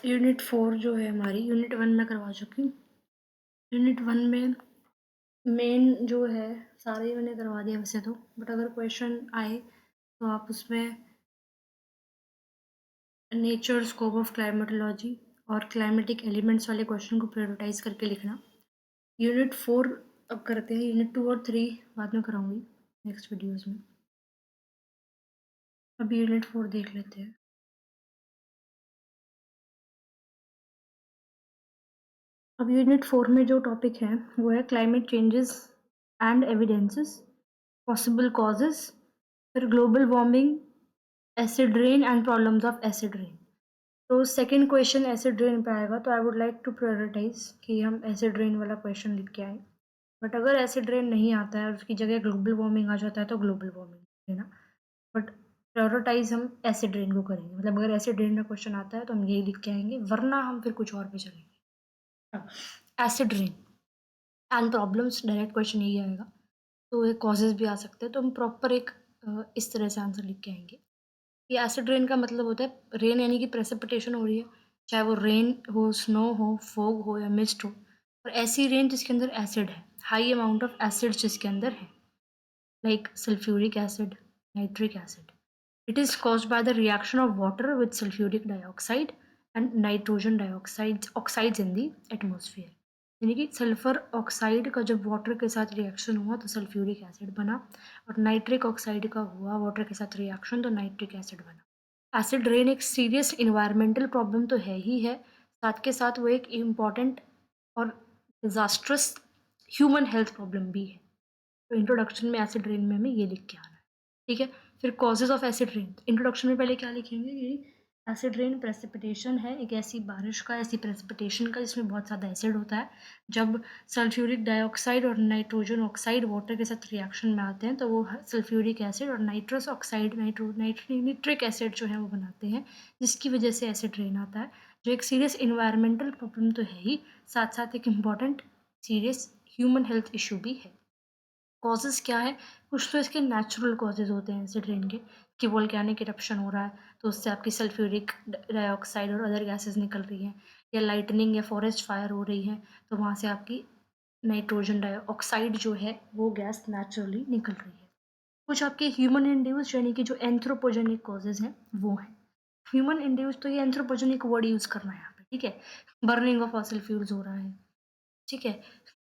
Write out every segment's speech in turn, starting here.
Unit 4 जो है हमारी यूनिट 1 में करवा चुकी हूँ। यूनिट 1 में मेन जो है सारे मैंने करवा दिया वैसे तो, बट अगर क्वेश्चन आए तो आप उसमें नेचर स्कोप ऑफ क्लाइमेटोलॉजी और क्लाइमेटिक एलिमेंट्स वाले क्वेश्चन को प्रायोरिटाइज करके लिखना। यूनिट 4 अब करते हैं, यूनिट 2 और 3 बाद में कराऊंगी नेक्स्ट वीडियोज़ में। अभी यूनिट 4 देख लेते हैं। अब यूनिट 4 में जो टॉपिक है वो है climate changes and evidences, possible causes, फिर global warming, acid rain and problems of acid rain. तो सेकंड क्वेश्चन एसिड रेन पे आएगा, तो I would like to prioritize कि हम एसिड रेन वाला क्वेश्चन लिख के आए। बट अगर एसिड रेन नहीं आता है और उसकी जगह ग्लोबल वार्मिंग आ जाता है तो ग्लोबल वार्मिंग लेना, बट प्रायोरिटाइज हम एसिड रेन को करेंगे। मतलब अगर एसिड रेन का क्वेश्चन आता है तो हम यही लिख के आएंगे, वरना हम फिर कुछ और पे चलेंगे। Acid rain and problems, direct question यही आएगा। तो ये कॉजेज भी आ सकते हैं, तो हम प्रॉपर एक इस तरह से आंसर लिख के आएंगे। ये एसिड रेन का मतलब होता है रेन यानी कि प्रेसिपिटेशन हो रही है, चाहे वो रेन हो, स्नो हो, फोग हो या मिस्ट हो, और ऐसी रेन जिसके अंदर एसिड है, हाई अमाउंट ऑफ एसिड जिसके अंदर है, like sulphuric acid, nitric acid. It is caused by the reaction of water with sulphuric dioxide and nitrogen dioxide oxides in the atmosphere. यानी कि सल्फर ऑक्साइड का जब वाटर के साथ रिएक्शन हुआ तो सल्फ्यूरिक एसिड बना, और नाइट्रिक ऑक्साइड का हुआ वाटर के साथ रिएक्शन तो नाइट्रिक एसिड बना। एसिड रेन एक सीरियस इन्वायरमेंटल प्रॉब्लम तो है ही है, साथ के साथ वो एक इम्पॉर्टेंट और डिजास्ट्रस ह्यूमन हेल्थ प्रॉब्लम भी है। तो इंट्रोडक्शन में एसिड रेन में हमें ये लिख के आना है, ठीक है। फिर causes of acid rain, introduction में पहले क्या लिखेंगे कि एसिड रेन प्रेसिपिटेशन है, एक ऐसी बारिश का, ऐसी प्रेसिपिटेशन का जिसमें बहुत ज़्यादा एसिड होता है। जब सल्फ्यूरिक डाइऑक्साइड और नाइट्रोजन ऑक्साइड वाटर के साथ रिएक्शन में आते हैं तो वो सल्फ्यूरिक एसिड और नाइट्रस ऑक्साइड नाइट्रिक एसिड जो है वो बनाते हैं, जिसकी वजह से एसिड रेन आता है, जो एक सीरियस इन्वायरमेंटल प्रॉब्लम तो है ही, साथ साथ एक important serious human health issue भी है। कॉजेज़ क्या है? कुछ तो इसके नेचुरल कॉजेज़ होते हैं एसिड रेन के, कि वोल्केनिक इरप्शन हो रहा है तो उससे आपकी सल्फ्यूरिक डाइऑक्साइड और अदर गैसेस निकल रही हैं, या लाइटनिंग या फॉरेस्ट फायर हो रही है तो वहाँ से आपकी नाइट्रोजन डाइऑक्साइड जो है वो गैस नेचुरली निकल रही है। कुछ आपके ह्यूमन इंड्यूस यानी कि जो एंथ्रोपोजेनिक कॉजेज़ हैं वो हैं। ह्यूमन इंड्यूस, तो ये एंथ्रोपोजेनिक वर्ड यूज़ करना है यहाँ पे, ठीक है। बर्निंग ऑफ फॉसिल फ्यूल्स हो रहा है, ठीक है,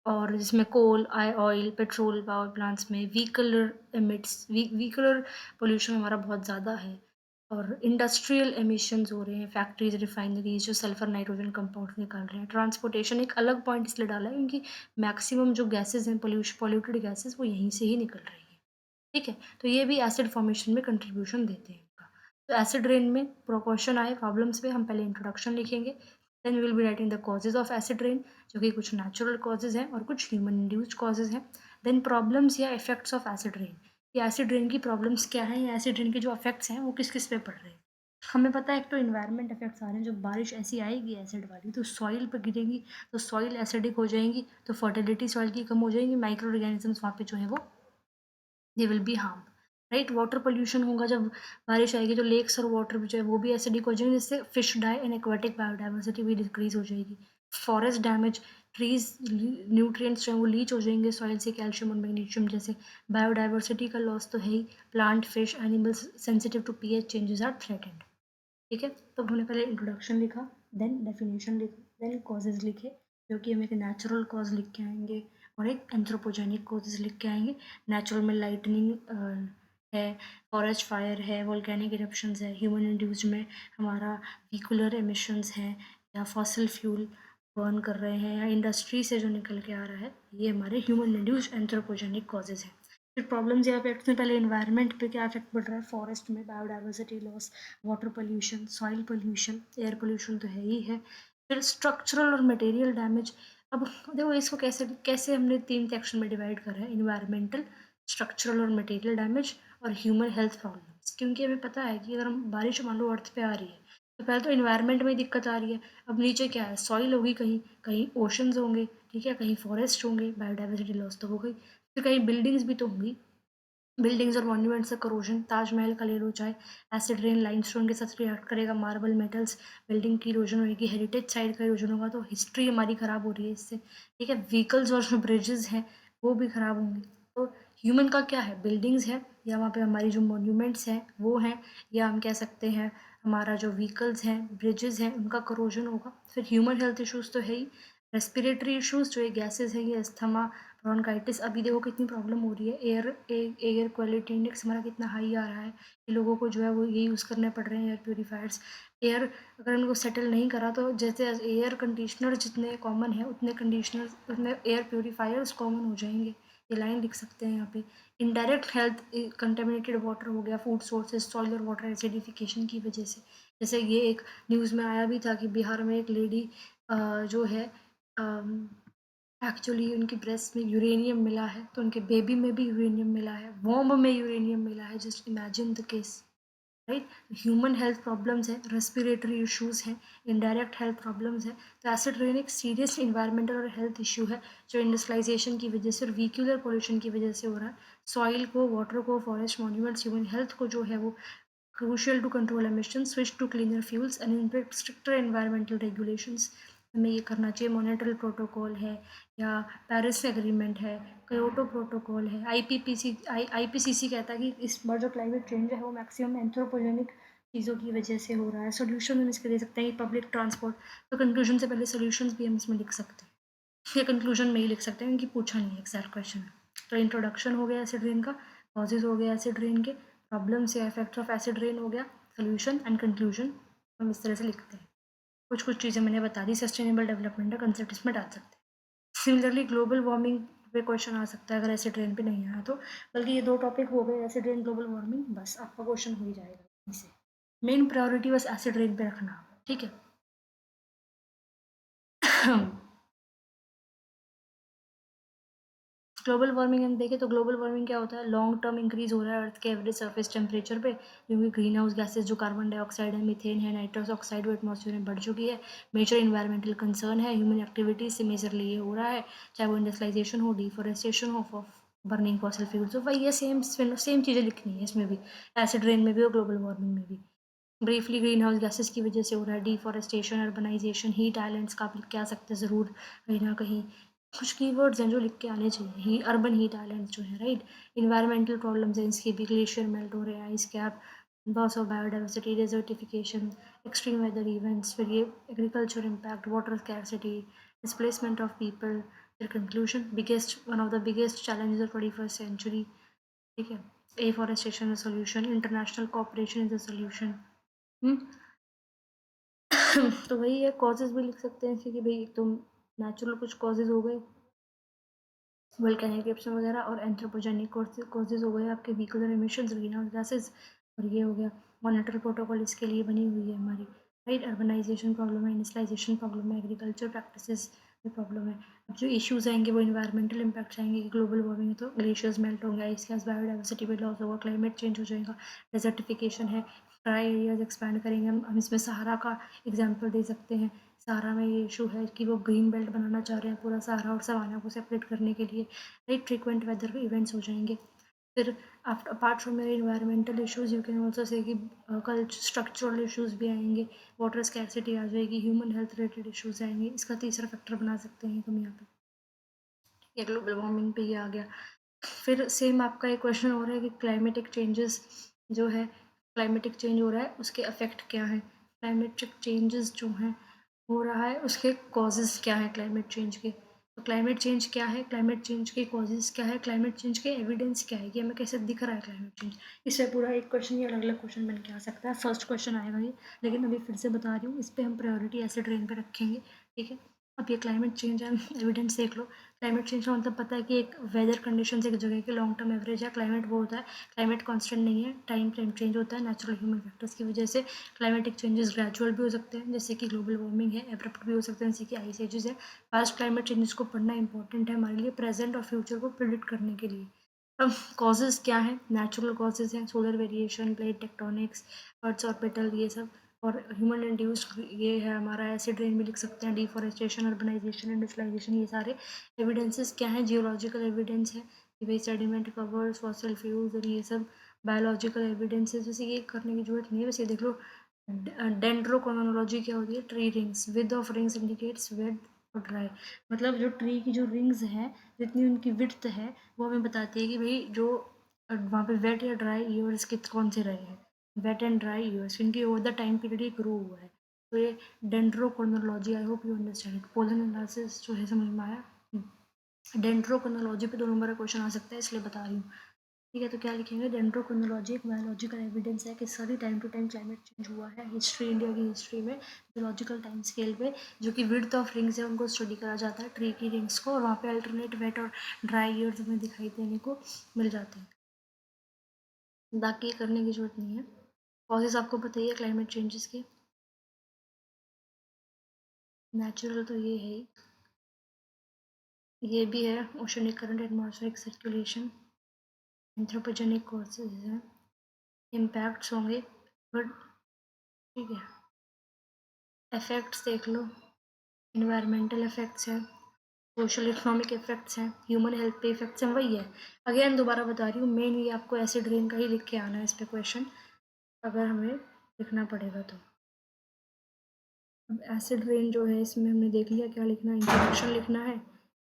और जिसमें कोल, ऑयल, पेट्रोल पावर प्लांट्स में व्हीकलर एमिट्स व्हीकलर पोल्यूशन हमारा बहुत ज़्यादा है, और इंडस्ट्रियल एमिशंस हो रहे हैं, फैक्ट्रीज, रिफाइनरीज जो सल्फर नाइट्रोजन कंपाउंड निकाल रहे हैं। ट्रांसपोर्टेशन एक अलग पॉइंट इसलिए डाला है क्योंकि मैक्सिमम जो गैसेज हैं, पॉल्यूटेड गैसेज, वो यहीं से ही निकल रही हैं, ठीक है। तो ये भी एसिड फॉर्मेशन में कंट्रीब्यूशन देते हैं इनका। तो एसिड रेन में प्रोपोर्शन आए प्रॉब्लम्स पे, हम पहले इंट्रोडक्शन लिखेंगे, then we will be writing the causes of acid rain, जो कि कुछ नेचुरल कॉजेज हैं और कुछ ह्यूमन इंड्यूस्ड कॉजेज हैं। देन प्रॉब्लम्स या इफेक्ट्स ऑफ एसिड रेन, ये एसिड रेन की प्रॉब्लम्स क्या हैं, या एसिड रेन के जो इफेक्ट्स हैं वो किस किस पे पड़ रहे हैं। हमें पता है एक तो इन्वायरमेंट इफेक्ट्स आ रहे हैं, जब बारिश ऐसी आएगी एसिड वाली तो सॉइल पर गिरेगी, तो सॉइल एसिडिक हो जाएंगी, तो फर्टिलिटी सॉइल की कम हो जाएगी, माइक्रो ऑर्गेनिजम्स वहाँ पे जो है वो they will be harm, right. Water pollution होगा, जब बारिश आएगी तो लेक्स और वाटर जो है वो भी एसिडिक हो जाएंगे, जिससे fish die and aquatic biodiversity भी डिक्रीज हो जाएगी। फॉरेस्ट डैमेज, ट्रीज न्यूट्रिएंट्स जो है वो लीच हो जाएंगे सॉइल से, कैल्शियम और मैग्नीशियम जैसे। बायोडाइवर्सिटी का लॉस तो है ही, plant, fish, animals sensitive to pH changes are threatened, ठीक है। तो हमने पहले इंट्रोडक्शन लिखा, देन डेफिनेशन लिखा, देन कॉजेज लिखे, जो कि हम एक नेचुरल कॉज लिख के आएंगे और एक एंथ्रोपोजेनिक कॉजेज लिख के आएंगे। नेचुरल में लाइटनिंग है, फॉरेस्ट फायर है, वोल्केनिक इरप्शंस है, ह्यूमन इंड्यूस्ड में हमारा व्हीकुलर एमिशंस हैं, या फॉसिल फ्यूल बर्न कर रहे हैं, या इंडस्ट्री से जो निकल के आ रहा है, ये हमारे ह्यूमन इंड्यूस्ड एंथ्रोपोजेनिक कॉजेज हैं। फिर प्रॉब्लम्स या इफेक्ट्स में पहले इन्वायरमेंट पे क्या इफेक्ट पड़ रहा है, फॉरेस्ट में biodiversity loss, water pollution, soil pollution, air pollution तो है ही है। फिर स्ट्रक्चरल और मटेरियल डैमेज। अब देखो इसको कैसे कैसे हमने 3 सेक्शन में डिवाइड करा है, इन्वायरमेंटल, स्ट्रक्चरल और मटेरियल डैमेज, और ह्यूमन हेल्थ प्रॉब्लम्स। क्योंकि हमें पता है कि अगर हम बारिश मान लो अर्थ पे आ रही है तो पहले तो इन्वायरमेंट में दिक्कत आ रही है, अब नीचे क्या है, सॉइल होगी, कहीं कहीं ओशंस होंगे, ठीक है, कहीं फॉरेस्ट होंगे, बायोडाइवर्सिटी लॉस तो हो गई, फिर कहीं बिल्डिंग्स भी तो होंगी, बिल्डिंग्स और मॉन्यूमेंट्स से करोजन, ताजमहल का ले लो चाहे, एसिड रेन लाइमस्टोन के साथ रिएक्ट करेगा, मार्बल मेटल्स, बिल्डिंग की इरोजन होगी, हेरिटेज साइट का इरोजन होगा, तो हिस्ट्री हमारी खराब हो रही है इससे, ठीक है। व्हीकल्स और जो ब्रिजेस हैं वो भी खराब होंगे। तो ह्यूमन का क्या है, बिल्डिंग्स है, या वहाँ पे हमारी जो मॉन्यूमेंट्स हैं वो हैं, या हम कह सकते हैं हमारा जो व्हीकल्स हैं, ब्रिजेस हैं, उनका करोजन होगा। फिर ह्यूमन हेल्थ इश्यूज तो है ही, रेस्पिरेटरी इश्यूज जो ये गैसेज है, ये अस्थमा, ब्रोंकाइटिस, अभी देखो कितनी प्रॉब्लम हो रही है, एयर क्वालिटी इंडेक्स हमारा कितना हाई आ रहा है, ये लोगों को जो है वो ये यूज़ करने पड़ रहे हैं एयर प्योरीफायर्स। एयर अगर उनको सेटल नहीं करा तो जैसे एयर कंडीशनर जितने कॉमन है उतने कंडीशनर उतने एयर प्योरीफायर्स कॉमन हो जाएंगे। ये लाइन लिख सकते हैं यहाँ पे। इनडायरेक्ट हेल्थ, कंटेमिनेटेड वाटर हो गया, फूड सोर्सेज, सॉइल और वाटर एसिडिफिकेशन की वजह से। जैसे ये एक न्यूज़ में आया भी था कि बिहार में एक लेडी जो है एक्चुअली उनकी ब्रेस्ट में यूरेनियम मिला है, तो उनके बेबी में भी यूरेनियम मिला है, वॉम्ब में यूरेनियम मिला है। Just imagine the case, right. Human health problems हैं, रेस्पिरेटरी इश्यूज हैं, इनडायरेक्ट हेल्थ प्रॉब्लम्स हैं। तो एसिड रेन एक सीरियस इन्वायरमेंटल और हेल्थ इशू है जो इंडस्ट्रियलाइजेशन की वजह से और व्हीक्यूलर पोल्यूशन की वजह से हो रहा है। सॉइल को, वाटर को, फॉरेस्ट, मॉन्यूमेंट्स, ह्यूमन हेल्थ को जो है वो crucial to control emissions, switch to cleaner fuels and implement stricter environmental regulations। हमें ये करना चाहिए। मॉनेट्रल प्रोटोकॉल है, या पेरिस एग्रीमेंट है, क्योटो प्रोटोकॉल है, आईपीसीसी कहता है कि इस बार जो क्लाइमेट चेंज है वो मैक्सिमम एंथ्रोपोजेनिक चीज़ों की वजह से हो रहा है। सोल्यूशन हम इसके दे सकते हैं पब्लिक ट्रांसपोर्ट। तो कंक्लूजन से पहले सोल्यूशंस भी हम इसमें लिख सकते हैं, ये कंक्लूजन में ही लिख सकते हैं क्योंकि पूछा नहीं है एग्जैक्ट क्वेश्चन। तो इंट्रोडक्शन हो गया एसिड रेन का, कॉजेज हो गया एसिड रेन के, प्रॉब्लम्स या इफेक्ट्स ऑफ एसिड रेन हो गया, सोल्यूशन एंड कंक्लूजन हम इस तरह से लिखते हैं। कुछ कुछ चीज़ें मैंने बता दी, सस्टेनेबल डेवलपमेंट का कंसेप्ट इसमें डाल सकते हैं। सिमिलरली ग्लोबल वार्मिंग पे क्वेश्चन आ सकता है अगर एसिड रेन पे नहीं आया तो। बल्कि ये दो टॉपिक हो गए, एसिड रेन, ग्लोबल वार्मिंग, बस आपका क्वेश्चन हो ही जाएगा इनसे। मेन प्रायोरिटी बस एसिड रेन पे रखना, ठीक है। ग्लोबल वार्मिंग हम देखें तो ग्लोबल वार्मिंग क्या होता है, लॉन्ग टर्म इंक्रीज हो रहा है अर्थ के एवरेज सरफेस टेम्परेचर पे, क्योंकि ग्रीन हाउस गैसेज जो कार्बन डाइऑक्साइड है, मीथेन है, नाइट्रस ऑक्साइड वो एटमॉस्फेयर में बढ़ चुकी है। मेजर इन्वायरमेंटल कंसर्न है, ह्यूमन एक्टिविटीज से मेजरली ये हो रहा है, चाहे वो इंडस्ट्रियलाइजेशन हो, डिफोरेस्टेशन हो, बर्निंग फॉसिल फ्यूल्स। तो वही है, सेम सेम चीज़ें लिखनी है इसमें भी, एसिड रेन में भी और ग्लोबल वार्मिंग में भी। ब्रीफली ग्रीन हाउस गैसेज की वजह से हो रहा है, डिफॉरेस्टेशन, अर्बनाइजेशन, हीट आइलैंड्स का आप लिख के आ सकते हैं ज़रूर कहीं ना कहीं। कुछ कीवर्ड्स हैं जो लिख के आने चाहिए, ही अर्बन हीट आइलैंड्स जो है, राइट। इन्वायरमेंटल प्रॉब्लम्स हैं इसकी भी, ग्लेशियर मेल्ट हो रहे हैं, ice cap, loss of biodiversity, desertification, extreme weather events, फिर ये agriculture impact, water scarcity, displacement of people, फिर conclusion, biggest one of the biggest challenges of 21st century, ठीक है। Afforestation is solution, international cooperation is the solution. तो वही है, causes भी लिख सकते हैं इसके कि भाई एक तो नेचुरल कुछ कॉजेज हो गए, वोल्केनिक इरप्शन वगैरह, और एंथ्रोपोजेनिक कॉजेज हो गए आपके vehicle emissions, green house gases, और ये हो गया मॉनेटरी प्रोटोकॉल इसके लिए बनी हुई है हमारी, राइट। अर्बनाइजेशन प्रॉब्लम है, इंडस्ट्रियलाइजेशन प्रॉब्लम है, एग्रीकल्चर प्रैक्टिसेस में प्रॉब्लम है। अब जो इश्यूज आएंगे वो इन्वायरमेंटल इम्पैक्ट आएंगे कि ग्लोबल वार्मिंग है तो ग्लेशियर्स मेल्ट होंगे, आइस कैप्स, बायोडाइवर्सिटी में लॉस होगा, क्लाइमेट चेंज हो जाएगा, डेजर्टिफिकेशन है, ड्राई एरियाज एक्सपैंड करेंगे। हम इसमें सहारा का एग्जाम्पल दे सकते हैं। सहारा में ये इशू है कि वो ग्रीन बेल्ट बनाना चाह रहे हैं पूरा सहारा और सवाना को सेपरेट करने के लिए, राइट। फ्रीक्वेंट वेदर इवेंट्स हो जाएंगे। फिर आफ्टर अपार्ट फ्रॉम मेरे environmental issues you can also say कि कल स्ट्रक्चरल इश्यूज भी आएंगे, वाटर स्कैरसिटी आ जाएगी, ह्यूमन हेल्थ रिलेटेड इश्यूज आएंगे। इसका तीसरा फैक्टर बना सकते हैं तुम यहाँ पे, ये ग्लोबल वार्मिंग पे ये आ गया। फिर सेम आपका एक क्वेश्चन हो रहा है कि क्लाइमेटिक चेंजेस जो है, क्लाइमेटिक चेंज हो रहा है उसके इफेक्ट क्या है, क्लाइमेटिक चेंजेस जो हैं हो रहा है उसके कॉजेज़ क्या है क्लाइमेट चेंज के। तो क्लाइमेट चेंज क्या है, क्लाइमेट चेंज के कॉजेज़ क्या है, क्लाइमेट चेंज के एविडेंस क्या है कि हमें कैसे दिख रहा है क्लाइमेट चेंज। इससे पूरा एक क्वेश्चन या अलग अलग क्वेश्चन बन के आ सकता है, फर्स्ट क्वेश्चन आएगा ये, लेकिन अभी फिर से बता रही हूँ इस पर हम प्रायोरिटी एसिड रेन पे रखेंगे, ठीक है। अब ये क्लाइमेट चेंज है, एविडेंस देख लो। क्लाइमेट चेंज का मतलब पता है कि एक वेदर कंडीशंस एक जगह के लॉन्ग टर्म एवरेज है, क्लाइमेट वो होता है, क्लाइमेट कांस्टेंट नहीं है, टाइम टाइम चेंज होता है नेचुरल ह्यूमन फैक्टर्स की वजह से। क्लाइमेटिक चेंजेस ग्रेजुअल भी हो सकते हैं जैसे कि ग्लोबल वार्मिंग है, एब्रप्ट भी हो सकते हैं जैसे कि आइस एजेस है। पास्ट क्लाइमेट चेंजेस को पढ़ना इंपॉर्टेंट है हमारे लिए प्रेजेंट और फ्यूचर को प्रिडिक्ट करने के लिए। अब कॉजेज़ क्या हैं, नेचुरल कॉजेज़ हैं, सोलर वेरिएशन, प्लेट टेक्टोनिक्स, अर्थ ऑर्बिटल, ये सब। और ह्यूमन इंड्यूस्ड ये है हमारा, एसिड रेन भी लिख सकते हैं, डिफॉरेस्टेशन, अर्बनाइजेशन, इंडस्ट्रियलाइजेशन, ये सारे एविडेंसेस क्या हैं, जियोलॉजिकल एविडेंस है, कि भाई सेडिमेंट कवर्स, फॉसिल फ्यूल्स और ये सब बायोलॉजिकल एविडेंसेस, वैसे ये करने की जरूरत नहीं है। वैसे देख लो डेंड्रोक्रोनोलॉजी क्या होती है, tree rings, width of rings indicates wet और ड्राई। मतलब जो ट्री की जो रिंग्स हैं, जितनी उनकी विड्थ है वो हमें बताती है कि भाई जो वहाँ पे वेट या ड्राई ईयर्स कित कौन से रहे हैं, वेट एंड ड्राई ईयर्स, इनकी ओवर द टाइम पीरियड ये ग्रो हुआ है। तो ये dendrochronology, I hope you understand. Pollen analysis जो है समझ में आया। डेंड्रोक्रोनोलॉजी पे 2 नंबर का क्वेश्चन आ सकता है, इसलिए बता रही हूँ। ठीक है, तो क्या लिखेंगे, डेंड्रोक्रोनोलॉजी एक बायोलॉजिकल एविडेंस है कि सारी time to time climate change हुआ है हिस्ट्री, इंडिया की हिस्ट्री में बायोलॉजिकल टाइम स्केल पे, जो कि विड्थ ऑफ रिंग्स है उनको स्टडी करा जाता है, ट्री की रिंग्स को, और वहाँ पे अल्टरनेट वेट और ड्राई ईयर्स हमें दिखाई देने को मिल जाते हैं। बाकी करने की जरूरत नहीं है। कॉजेज आपको पता ही है क्लाइमेट चेंजेस के, नेचुरल तो ये है ही, ये भी है oceanic current, atmospheric circulation, anthropogenic causes हैं, इम्पैक्ट्स होंगे, बट ठीक है। इफेक्ट्स देख लो, इन्वायरमेंटल इफेक्ट्स हैं, सोशल इकोनॉमिक इफेक्ट्स हैं, ह्यूमन हेल्थ पे इफेक्ट्स हैं, वही है। अगेन दोबारा बता रही हूँ, मेन ये आपको एसिड रेन का ही लिख के आना है इस पे क्वेश्चन, अगर हमें लिखना पड़ेगा तो। अब एसिड रेन जो है इसमें हमने देख लिया क्या लिखना है, इंट्रोडक्शन लिखना है,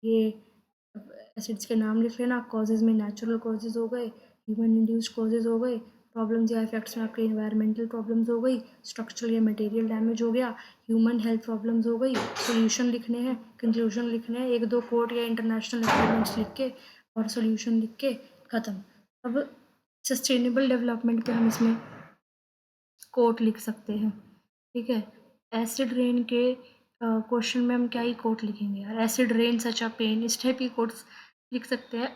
ये एसिड्स के नाम लिख लेना, कॉजेज में नेचुरल कॉजेज हो गए, ह्यूमन इंड्यूस्ड कॉजेज हो गए, प्रॉब्लम्स या इफेक्ट्स में आपके इन्वायरमेंटल प्रॉब्लम्स हो गई, स्ट्रक्चरल या मटेरियल डैमेज हो गया, ह्यूमन हेल्थ प्रॉब्लम्स हो गई, सोल्यूशन लिखने हैं, कंक्लूजन लिखने हैं, 1-2 कोट या इंटरनेशनल एग्रीमेंट्स लिख के और सोल्यूशन लिख के ख़त्म। अब सस्टेनेबल डेवलपमेंट पे हम इसमें कोट लिख सकते हैं। ठीक है, एसिड रेन के क्वेश्चन में हम क्या ही कोट लिखेंगे यार, एसिड रेन सच अ पेन, इस टाइप की कोट्स लिख सकते हैं।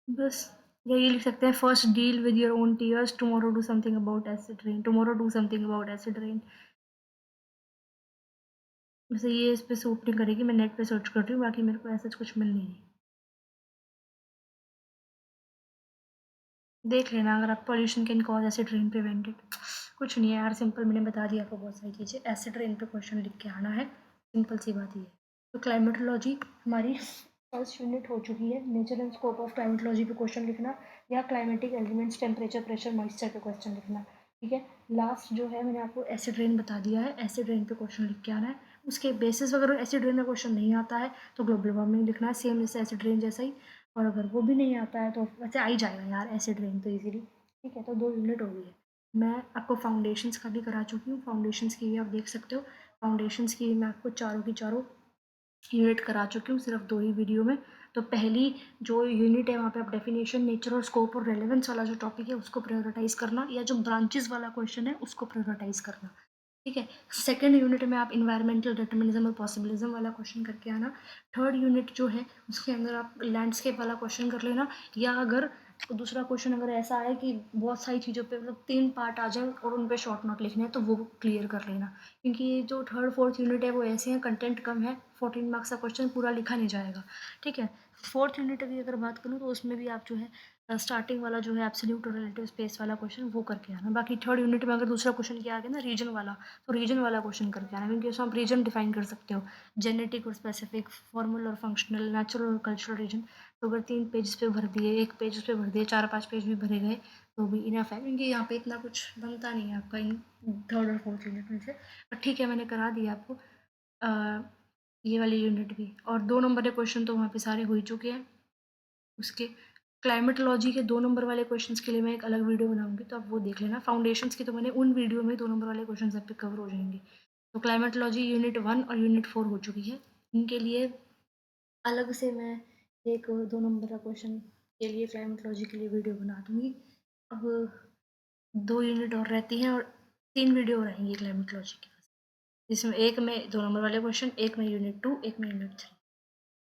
बस यही लिख सकते हैं, first deal with your own tears, tomorrow do something about acid rain, tomorrow do something about acid rain. वैसे ये इस पे सूट नहीं करेगी, मैं नेट पे सर्च कर रही हूँ, बाकी मेरे को ऐसा कुछ मिल नहीं रही। देख लेना अगर आप, pollution can cause acid rain prevented, कुछ नहीं है यार, सिंपल, मैंने बता दिया आपको बहुत सारी चीज़ें। एसिड रेन पे क्वेश्चन लिख के आना है, सिंपल सी बात ही है। तो क्लाइमेटोलॉजी हमारी फर्स्ट यूनिट हो चुकी है। Nature and scope of climatology पे क्वेश्चन लिखना, या climatic elements, temperature, pressure, moisture पे क्वेश्चन लिखना। ठीक है, लास्ट जो है मैंने आपको एसिड रेन बता दिया है, एसिड रेन पे क्वेश्चन लिख के आना है। उसके बेसिस अगर एसिड रेन में क्वेश्चन नहीं आता है तो ग्लोबल वार्मिंग लिखना है, सेम जैसे एसिड रेन जैसा ही। और अगर वो भी नहीं आता है तो वैसे आ ही जाएगा यार एसिड रेन तो इजीली। ठीक है, तो 2 यूनिट हो गई है। मैं आपको फाउंडेशंस का भी करा चुकी हूँ, फाउंडेशंस की भी आप देख सकते हो, फाउंडेशंस की मैं आपको चारों की चारों यूनिट करा चुकी हूँ सिर्फ 2 ही वीडियो में। तो पहली जो यूनिट है वहाँ पे आप डेफिनेशन, नेचर और स्कोप और रेलेवेंस वाला जो टॉपिक है उसको प्रायोरिटाइज करना, या जो ब्रांचेस वाला क्वेश्चन है उसको प्रायोरिटाइज करना। ठीक है, सेकंड यूनिट में आप इन्वायरमेंटल डिटर्मिनिज्म और पॉसिबिलिज्म वाला क्वेश्चन करके आना। थर्ड यूनिट जो है उसके अंदर आप लैंडस्केप वाला क्वेश्चन कर लेना, या अगर दूसरा क्वेश्चन अगर ऐसा है कि बहुत सारी चीज़ों पे मतलब 3 पार्ट आ जाए और उन पे शॉर्ट नोट लिखने हैं तो वो क्लियर कर लेना, क्योंकि ये जो थर्ड फोर्थ यूनिट है वो ऐसे हैं, कंटेंट कम है, 14 मार्क्स का क्वेश्चन पूरा लिखा नहीं जाएगा। ठीक है, फोर्थ यूनिट की अगर बात करूँ तो उसमें भी आप जो है स्टार्टिंग वाला जो है एब्सोल्यूट और रिलेटिव स्पेस वाला क्वेश्चन वो करके आना। बाकी थर्ड यूनिट में अगर दूसरा क्वेश्चन क्या आ गया ना रीजन वाला, तो रीजन वाला क्वेश्चन करके आना, क्योंकि उसमें आप रीजन डिफाइन कर सकते हो, जेनेटिक और स्पेसिफिक, फॉर्मल और फंक्शनल, नेचुरल और कल्चरल रीजन। तो अगर 3 पेज पे भर दिए, 1 पेज पे भर दिए, 4-5 पेज भी भरे गए तो भी इनफ है, क्योंकि यहाँ पे इतना कुछ बनता नहीं है आपका इन थर्ड और फोर्थ यूनिट में से। पर ठीक है, मैंने करा दिया आपको ये वाली यूनिट भी, और 2 नंबर के क्वेश्चन तो वहाँ पे सारे हो ही चुके हैं। उसके क्लाइमेटोलॉजी के 2 नंबर वाले क्वेश्चंस के लिए मैं एक अलग वीडियो बनाऊंगी, तो आप वो देख लेना। फाउंडेशंस की तो मैंने उन वीडियो में 2 नंबर वाले क्वेश्चंस आप पे कवर हो जाएंगे। तो क्लाइमेटोलॉजी यूनिट 1 और यूनिट 4 हो चुकी है, इनके लिए अलग से मैं एक 2 नंबर का क्वेश्चन के लिए क्लाइमेटोलॉजी के लिए वीडियो बना दूंगी। अब 2 यूनिट और रहती हैं और 3 वीडियो और रहेंगी क्लाइमेटोलॉजी की, जिसमें एक में 2 नंबर वाले क्वेश्चन, एक में यूनिट 2, एक में यूनिट 3।